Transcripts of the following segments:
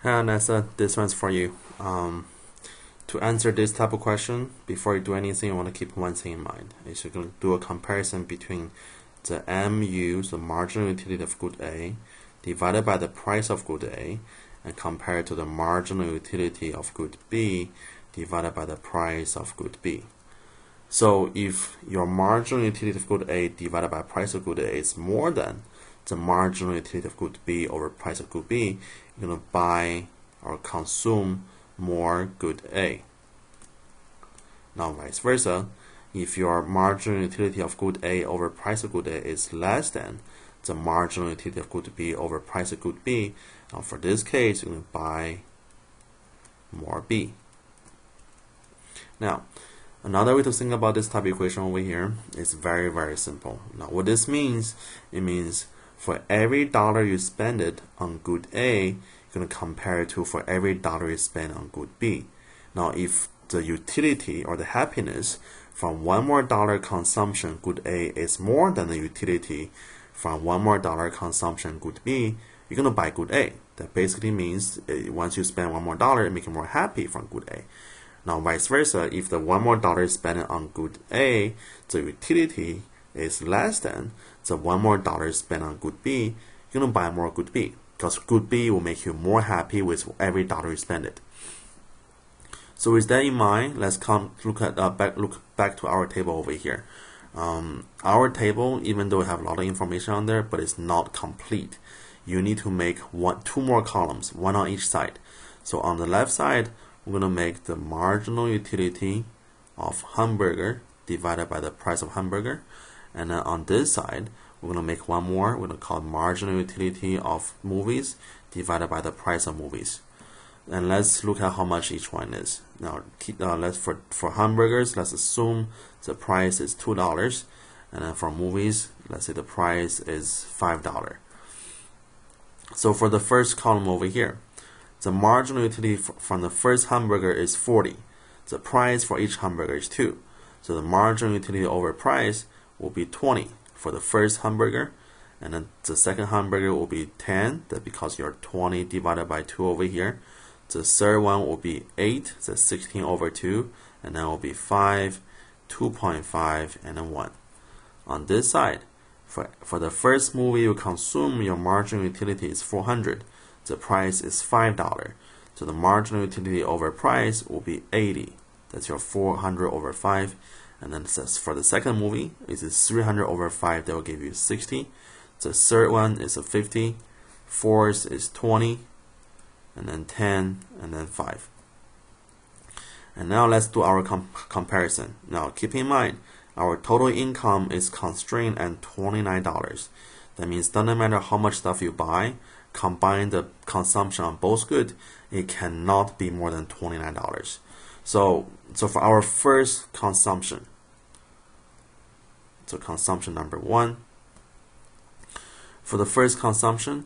Hi, Nessa. This one's for you. To answer this type of question, before you do anything, you want to keep one thing in mind. Is you're going to do a comparison between the MU, the marginal utility of good A, divided by the price of good A, and compare it to the marginal utility of good B, divided by the price of good B. So if your marginal utility of good A divided by price of good A is more than the marginal utility of good B over price of good B, you're going to buy or consume more good A. Now vice versa, if your marginal utility of good A over price of good A is less than the marginal utility of good B over price of good B, now for this case, you're going to buy more B. Now, another way to think about this type of equation over here is very, very simple. Now, what this means, it means for every dollar you spend it on good A, you're going to compare it to for every dollar you spend on good B. Now, if the utility or the happiness from one more dollar consumption good A is more than the utility from one more dollar consumption good B, you're going to buy good A. That basically means once you spend one more dollar, it makes you more happy from good A. Now, vice versa, if the one more dollar is spent on good A, the utility is less than the one more dollar spent on good B, you're going to buy more good B, because good B will make you more happy with every dollar you spend it. So with that in mind, let's look back to our table over here. Our table, even though we have a lot of information on there, but it's not complete. You need to make two more columns, one on each side. So on the left side, we're going to make the marginal utility of hamburger divided by the price of hamburger. And then on this side, we're going to make one more. We're going to call marginal utility of movies divided by the price of movies. And let's look at how much each one is. Now, for hamburgers, let's assume the price is $2. And then for movies, let's say the price is $5. So for the first column over here, the marginal utility from the first hamburger is 40. The price for each hamburger is 2. So the marginal utility over price will be 20 for the first hamburger. And then the second hamburger will be 10. That's because you're 20 divided by 2 over here. The third one will be 8. That's 16 over 2. And then will be 5, 2.5, and then 1. On this side, for the first movie you consume, your marginal utility is 400. The price is $5. So the marginal utility over price will be 80. That's your 400 over 5. And then for the second movie, it is 300 over 5. That will give you 60. The third one is a 50. Fourth is 20. And then 10. And then 5. And now let's do our comparison. Now keep in mind, our total income is constrained at $29. That means doesn't matter how much stuff you buy, combine the consumption on both goods, it cannot be more than $29. So for our first consumption, so consumption number 1, for the first consumption,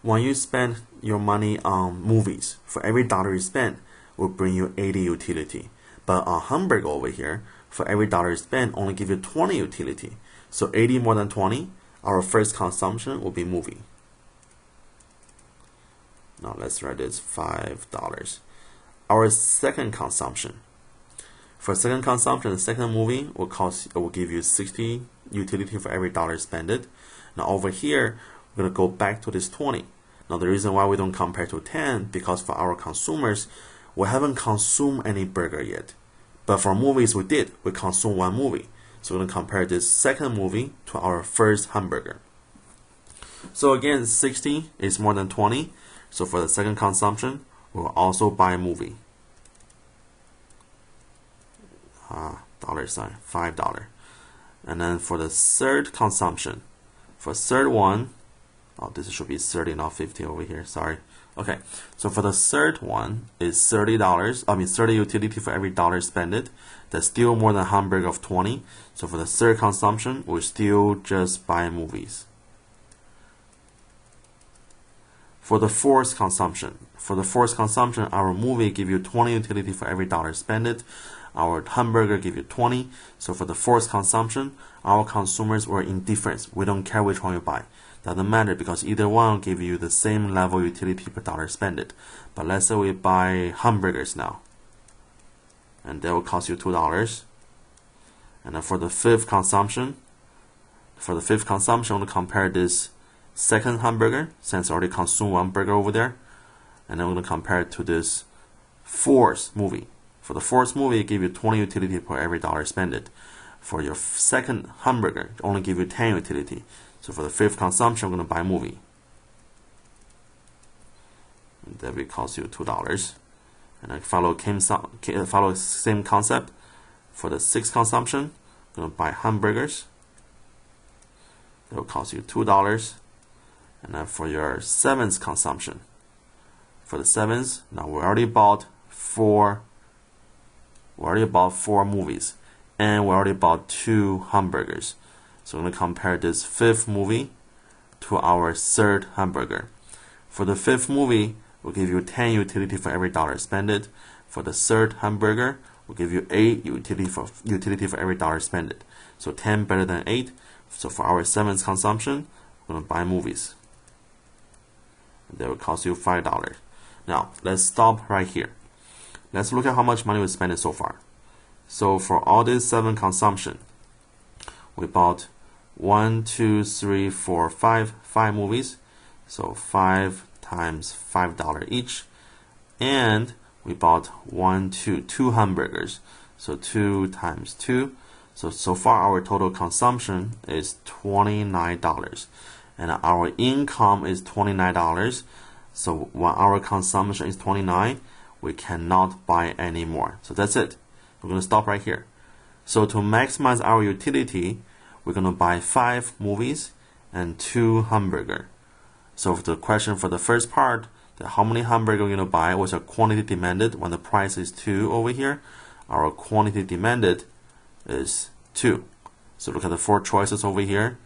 when you spend your money on movies, for every dollar you spend, will bring you 80 utility. But on hamburger over here, for every dollar you spend, only give you 20 utility. So 80 more than 20, our first consumption will be movie. Now let's write this $5. Our second consumption. For second consumption, the second movie will give you 60 utility for every dollar spent it. Now over here, we're going to go back to this 20. Now the reason why we don't compare to 10, because for our consumers, we haven't consumed any burger yet. But for movies we did. We consumed one movie. So we're going to compare this second movie to our first hamburger. So again, 60 is more than 20. So for the second consumption, we'll also buy a movie. $5. And then for the third consumption, for third one, this should be 30, not 50 over here, sorry. Okay, so for the third one is $30, 30 utility for every dollar spent it. That's still more than hamburger of 20. So for the third consumption, we'll still just buy movies. For the fourth consumption, our movie give you 20 utility for every dollar spent it. Our hamburger give you 20. So for the fourth consumption, our consumers were indifferent. We don't care which one you buy. Doesn't matter because either one will give you the same level utility per dollar spent. But let's say we buy hamburgers now, and that will cost you $2. And then for the fifth consumption, I'm going to compare this second hamburger, since I already consumed one burger over there, and then I'm going to compare it to this fourth movie. For the fourth movie, it gives you 20 utility per every dollar spent. For your second hamburger, it only give you 10 utility. So for the fifth consumption, I'm going to buy a movie. And that will cost you $2. And I follow same concept. For the sixth consumption, I'm going to buy hamburgers. That will cost you $2. And then for your seventh consumption, for the seventh, now we already bought four movies, and we already bought 2 hamburgers. So I'm going to compare this fifth movie to our third hamburger. For the fifth movie, we'll give you 10 utility for every dollar spent. For the third hamburger, we'll give you 8 utility for every dollar spent. So 10 better than 8. So for our seventh consumption, we're going to buy movies. And that will cost you $5. Now, let's stop right here. Let's look at how much money we spent so far. So for all these 7 consumption, we bought 5 movies. So 5 times $5 each. And we bought 2 hamburgers. So 2 times 2. So far our total consumption is $29. And our income is $29. So when our consumption is $29, we cannot buy any more. So that's it. We're going to stop right here. So to maximize our utility, we're going to buy 5 movies and 2 hamburger. So for the question for the first part, how many hamburger we're going to buy was a quantity demanded when the price is 2 over here. Our quantity demanded is 2. So look at the 4 choices over here.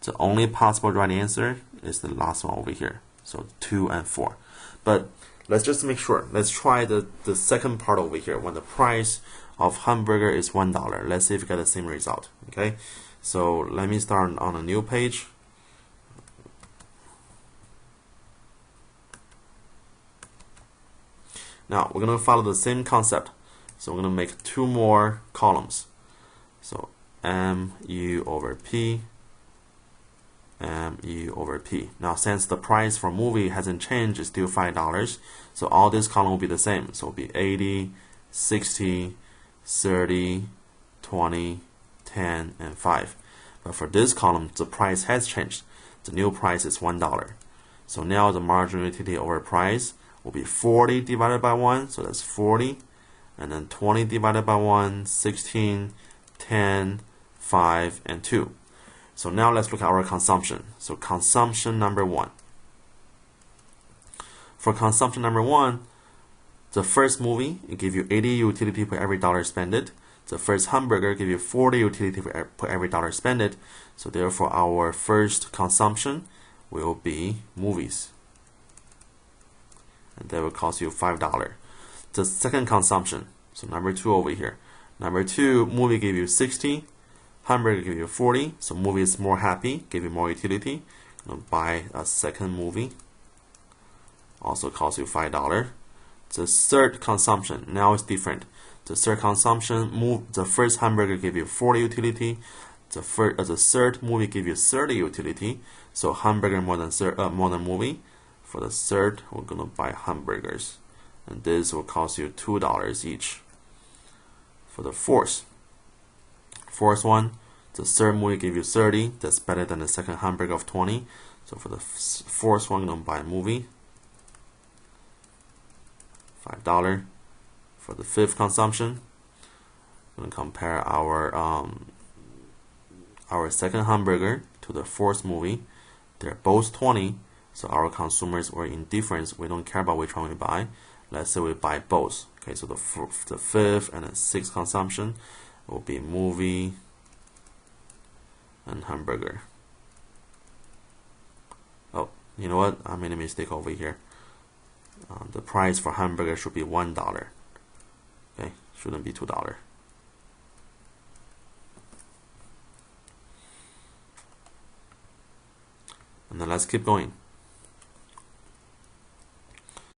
The only possible right answer is the last one over here. So 2 and 4. But let's just make sure. Let's try the second part over here when the price of hamburger is $1. Let's see if we get the same result. Okay. So let me start on a new page. Now we're going to follow the same concept. So we're going to make 2 more columns. So MU over P, MU over P. Now since the price for movie hasn't changed, it's still $5. So all this column will be the same. So it'll be 80, 60, 30, 20, 10, and 5. But for this column, the price has changed. The new price is $1. So now the marginal utility over price will be 40 divided by 1. So that's 40. And then 20 divided by 1, 16, 10, 5, and 2. So now let's look at our consumption. So consumption number 1. For consumption number 1, the first movie, it gives you 80 utility per every dollar spent. The first hamburger gives you 40 utility per every dollar spent. So therefore our first consumption will be movies. And that will cost you $5. The second consumption, so number 2 over here. Number 2, movie give you 60, hamburger give you 40, so movie is more happy, give you more utility. Buy a second movie, also costs you $5. The third consumption, now it's different. The third consumption, the first hamburger give you 40 utility, the third movie give you 30 utility, so hamburger more than movie. For the third, we're going to buy hamburgers, and this will cost you $2 each. For the fourth one, the third movie give you 30. That's better than the second hamburger of 20. So for the fourth one, I'm going to buy a movie, $5. For the fifth consumption, I'm going to compare our second hamburger to the fourth movie. They're both 20. So our consumers were indifferent. We don't care about which one we buy. Let's say we buy both. Okay, so the fifth and the sixth consumption will be movie and hamburger. Oh, you know what? I made a mistake over here. The price for hamburger should be $1. Okay, shouldn't be $2. And then let's keep going.